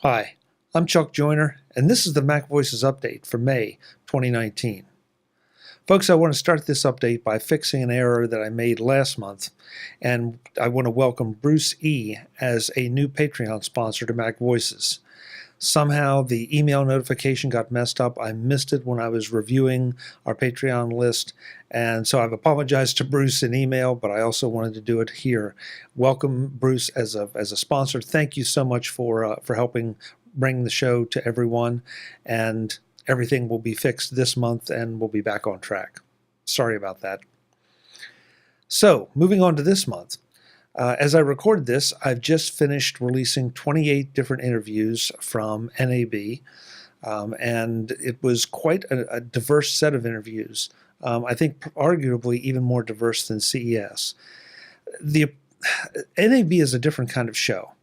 Hi, I'm Chuck Joyner, and this is the MacVoices update for May 2019. Folks, I want to start this update by fixing an error that I made last month, and I want to welcome Bruce E. as a new Patreon sponsor to MacVoices. Somehow the email notification got messed up. I missed it when I was reviewing our Patreon list, and so I've apologized to Bruce in email, but I also wanted to do it here. Welcome, Bruce, as a sponsor. Thank you so much for helping bring the show to everyone, and everything will be fixed this month, and we'll be back on track. Sorry about that. So, moving on to this month. As I record this, I've just finished releasing 28 different interviews from NAB, and it was quite a diverse set of interviews. I think arguably even more diverse than CES. The NAB is a different kind of show.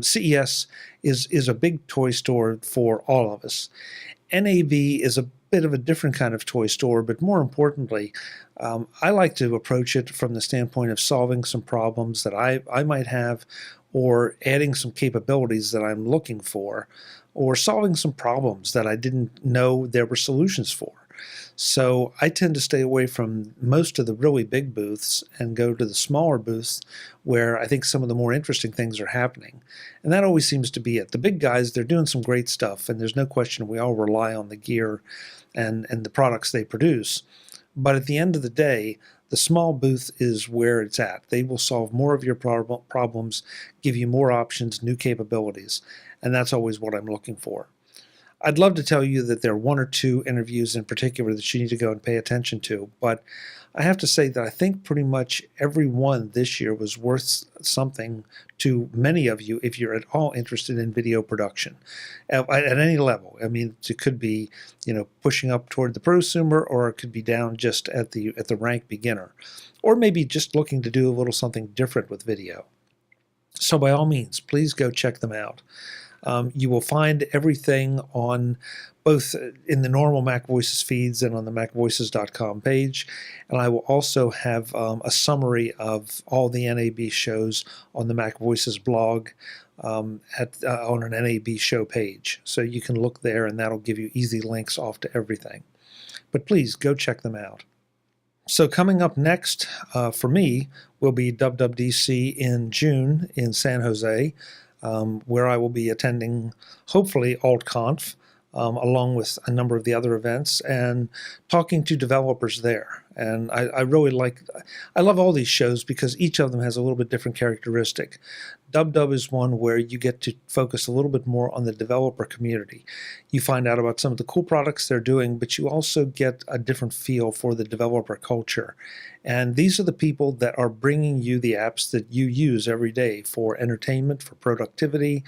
CES is a big toy store for all of us. NAB is a bit of a different kind of toy store, but more importantly, I like to approach it from the standpoint of solving some problems that I might have, or adding some capabilities that I'm looking for, or solving some problems that I didn't know there were solutions for. So I tend to stay away from most of the really big booths and go to the smaller booths where I think some of the more interesting things are happening. And that always seems to be it. The big guys, they're doing some great stuff, and there's no question we all rely on the gear and the products they produce. But at the end of the day, the small booth is where it's at. They will solve more of your problems, give you more options, new capabilities, and that's always what I'm looking for. I'd love to tell you that there are one or two interviews in particular that you need to go and pay attention to, but I have to say that I think pretty much every one this year was worth something to many of you if you're at all interested in video production at any level. I mean, it could be, pushing up toward the prosumer, or it could be down just at the rank beginner, or maybe just looking to do a little something different with video. So by all means, please go check them out. You will find everything on both in the normal MacVoices feeds and on the MacVoices.com page. And I will also have a summary of all the NAB shows on the MacVoices blog on an NAB show page. So you can look there, and that'll give you easy links off to everything. But please go check them out. So coming up next for me will be WWDC in June in San Jose, where I will be attending, hopefully, AltConf, along with a number of the other events, and talking to developers there. And I love all these shows because each of them has a little bit different characteristic. WW is one where you get to focus a little bit more on the developer community. You find out about some of the cool products they're doing, but you also get a different feel for the developer culture. And these are the people that are bringing you the apps that you use every day for entertainment, for productivity.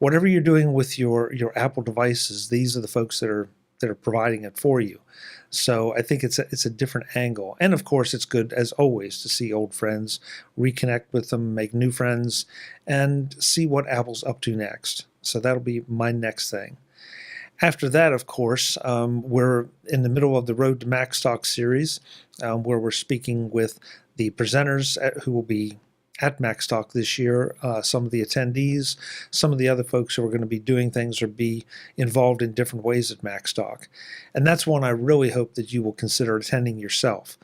Whatever you're doing with your Apple devices, these are the folks that are providing it for you. So I think it's a different angle. And of course, it's good, as always, to see old friends, reconnect with them, make new friends, and see what Apple's up to next. So that'll be my next thing. After that, of course, we're in the middle of the Road to MacStock series, where we're speaking with the presenters who will be at MacStock this year, some of the attendees, some of the other folks who are going to be doing things or be involved in different ways at MacStock. And that's one I really hope that you will consider attending yourself,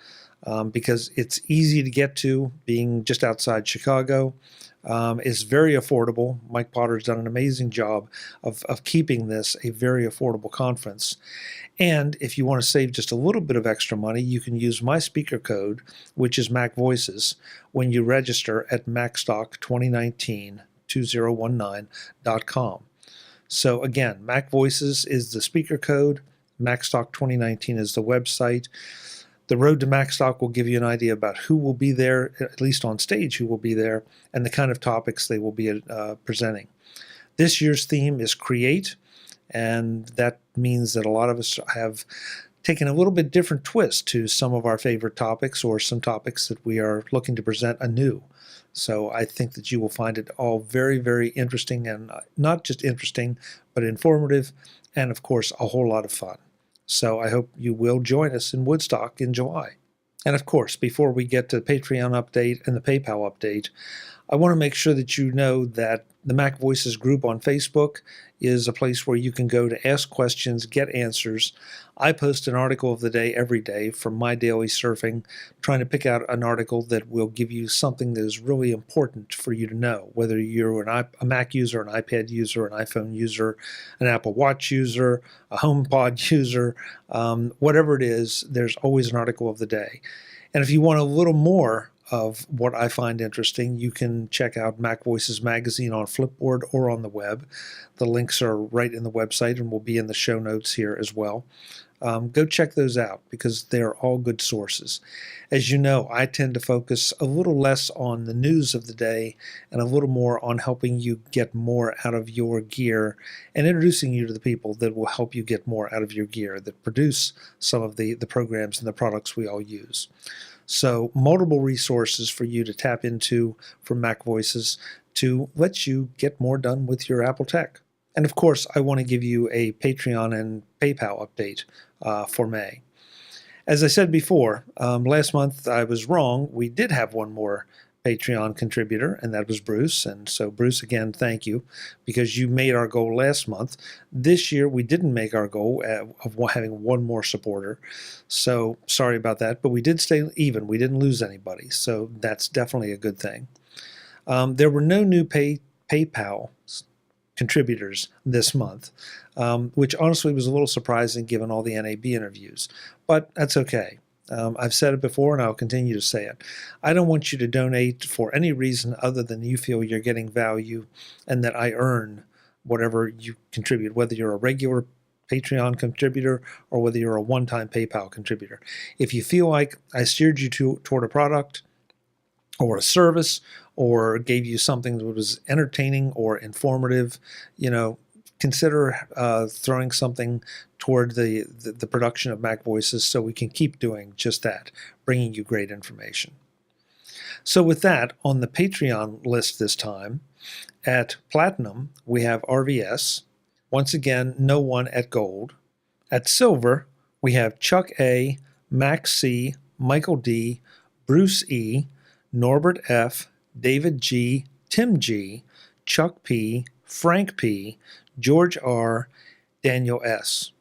because it's easy to get to, being just outside Chicago. Is very affordable. Mike Potter's done an amazing job of keeping this a very affordable conference. And if you want to save just a little bit of extra money, you can use my speaker code, which is MacVoices, when you register at MacStock2019.com. So again, MacVoices is the speaker code, MacStock2019 is the website. The Road to MacStock will give you an idea about who will be there, at least on stage who will be there, and the kind of topics they will be presenting. This year's theme is Create, and that means that a lot of us have taken a little bit different twist to some of our favorite topics, or some topics that we are looking to present anew. So I think that you will find it all very, very interesting, and not just interesting, but informative, and of course, a whole lot of fun. So I hope you will join us in Woodstock in July. And of course, before we get to the Patreon update and the PayPal update, I want to make sure that you know that the Mac Voices group on Facebook is a place where you can go to ask questions, get answers. I post an article of the day every day from my daily surfing, trying to pick out an article that will give you something that is really important for you to know, whether you're a Mac user, an iPad user, an iPhone user, an Apple Watch user, a HomePod user, whatever it is, there's always an article of the day. And if you want a little more of what I find interesting, you can check out MacVoices magazine on Flipboard or on the web. The links are right in the website and will be in the show notes here as well. Go check those out because they're all good sources. As you know, I tend to focus a little less on the news of the day and a little more on helping you get more out of your gear and introducing you to the people that will help you get more out of your gear, that produce some of the programs and the products we all use. So multiple resources for you to tap into from MacVoices to let you get more done with your Apple tech. And of course, I want to give you a Patreon and PayPal update for May. As I said before, last month I was wrong. We did have one more Patreon contributor, and that was Bruce. And so, Bruce, again, thank you, because you made our goal last month. This year, we didn't make our goal of having one more supporter. So, sorry about that, but we did stay even. We didn't lose anybody, so that's definitely a good thing. There were no new PayPal contributors this month, which honestly was a little surprising given all the NAB interviews, but that's okay. I've said it before and I'll continue to say it. I don't want you to donate for any reason other than you feel you're getting value and that I earn whatever you contribute, whether you're a regular Patreon contributor or whether you're a one-time PayPal contributor. If you feel like I steered you toward a product or a service or gave you something that was entertaining or informative, consider throwing something toward the production of MacVoices so we can keep doing just that, bringing you great information. So with that, on the Patreon list this time, at Platinum, we have RVS. Once again, no one at Gold. At Silver, we have Chuck A., Max C., Michael D., Bruce E., Norbert F., David G., Tim G., Chuck P., Frank P., George R., Daniel S.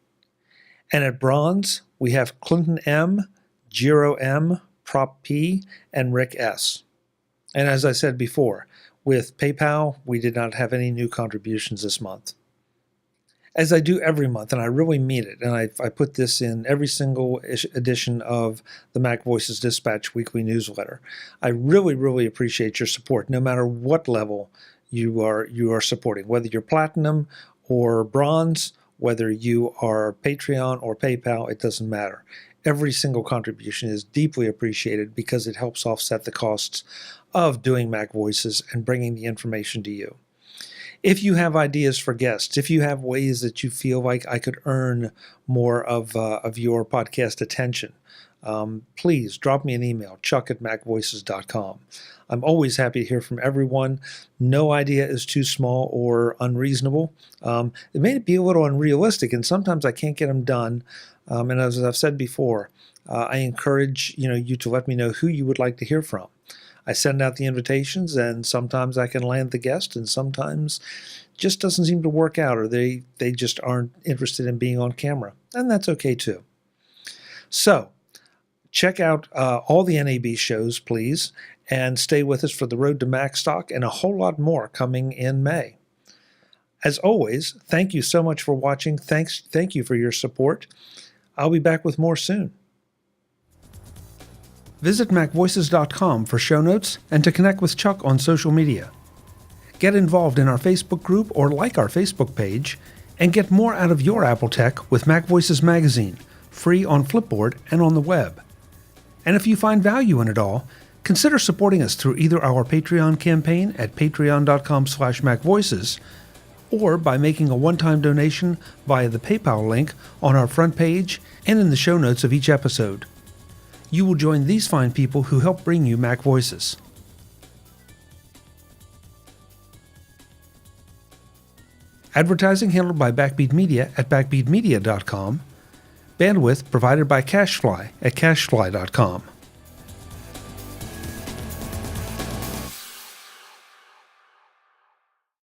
And at Bronze, we have Clinton M., Giro M., Prop P., and Rick S. And as I said before, with PayPal, we did not have any new contributions this month. As I do every month, and I really mean it, and I put this in every single edition of the MacVoices Dispatch Weekly Newsletter, I really, really appreciate your support, no matter what level you are supporting, whether you're Platinum or Bronze, whether you are Patreon or PayPal, it doesn't matter. Every single contribution is deeply appreciated because it helps offset the costs of doing MacVoices and bringing the information to you. If you have ideas for guests, if you have ways that you feel like I could earn more of your podcast attention, please drop me an email, chuck@macvoices.com. I'm always happy to hear from everyone. No idea is too small or unreasonable. It may be a little unrealistic, and sometimes I can't get them done. And as I've said before, I encourage you to let me know who you would like to hear from. I send out the invitations, and sometimes I can land the guest, and sometimes just doesn't seem to work out, or they just aren't interested in being on camera, and that's okay too. So check out all the NAB shows, please, and stay with us for the Road to Mac Stock and a whole lot more coming in May. As always, thank you so much for watching. Thank you for your support. I'll be back with more soon. Visit MacVoices.com for show notes and to connect with Chuck on social media. Get involved in our Facebook group or like our Facebook page, and get more out of your Apple tech with MacVoices Magazine, free on Flipboard and on the web. And if you find value in it all, consider supporting us through either our Patreon campaign at patreon.com/MacVoices or by making a one-time donation via the PayPal link on our front page and in the show notes of each episode. You will join these fine people who help bring you MacVoices. Advertising handled by Backbeat Media at backbeatmedia.com. Bandwidth provided by CashFly at cashfly.com.